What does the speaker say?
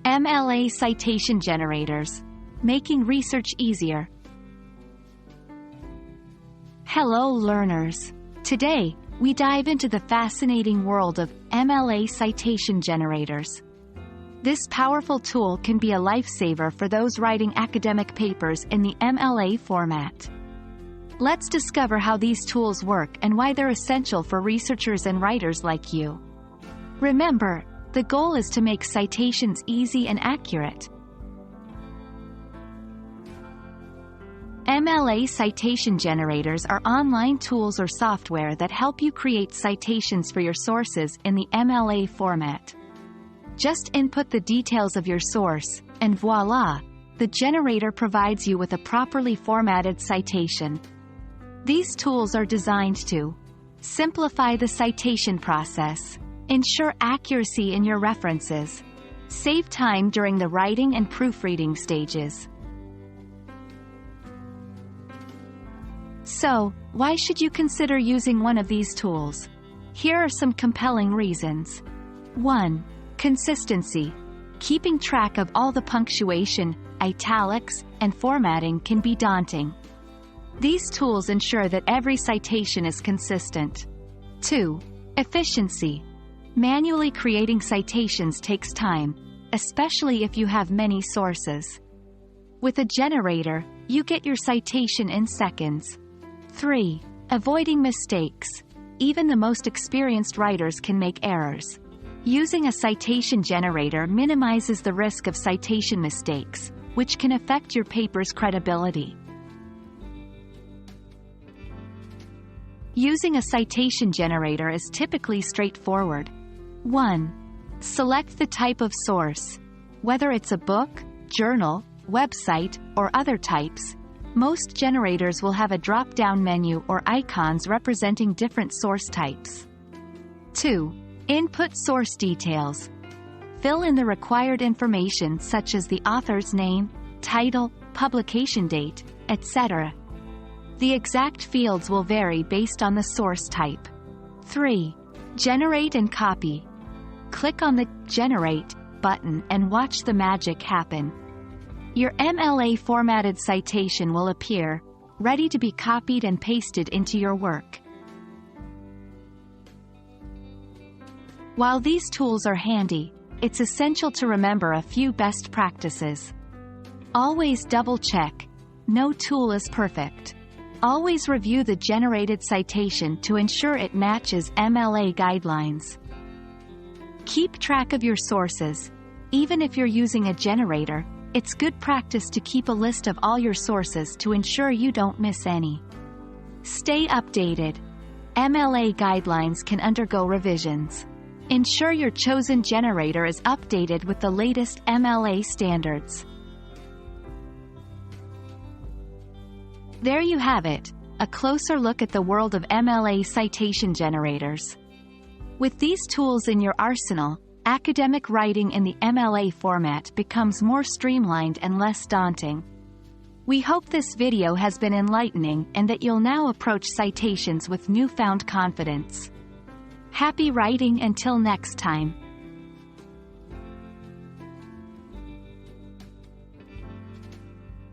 MLA Citation Generators, making research easier. Hello learners! Today, we dive into the fascinating world of MLA Citation Generators. This powerful tool can be a lifesaver for those writing academic papers in the MLA format. Let's discover how these tools work and why they're essential for researchers and writers like you. Remember, the goal is to make citations easy and accurate. MLA Citation Generators are online tools or software that help you create citations for your sources in the MLA format. Just input the details of your source, and voila, the generator provides you with a properly formatted citation. These tools are designed to simplify the citation process, ensure accuracy in your references, save time during the writing and proofreading stages. So, why should you consider using one of these tools? Here are some compelling reasons. 1. Consistency. Keeping track of all the punctuation, italics, and formatting can be daunting. These tools ensure that every citation is consistent. 2. Efficiency. Manually creating citations takes time, especially if you have many sources. With a generator, you get your citation in seconds. 3. Avoiding mistakes. Even the most experienced writers can make errors. Using a citation generator minimizes the risk of citation mistakes, which can affect your paper's credibility. Using a citation generator is typically straightforward. 1. Select the type of source. Whether it's a book, journal, website, or other types, most generators will have a drop-down menu or icons representing different source types. 2. Input source details. Fill in the required information such as the author's name, title, publication date, etc. The exact fields will vary based on the source type. 3. Generate and copy. Click on the Generate button and watch the magic happen. Your MLA formatted citation will appear, ready to be copied and pasted into your work. While these tools are handy, it's essential to remember a few best practices. Always double-check. No tool is perfect. Always review the generated citation to ensure it matches MLA guidelines. Keep track of your sources. Even if you're using a generator, it's good practice to keep a list of all your sources to ensure you don't miss any. Stay updated. MLA guidelines can undergo revisions. Ensure your chosen generator is updated with the latest MLA standards. There you have it, a closer look at the world of MLA citation generators. With these tools in your arsenal, academic writing in the MLA format becomes more streamlined and less daunting. We hope this video has been enlightening and that you'll now approach citations with newfound confidence. Happy writing until next time!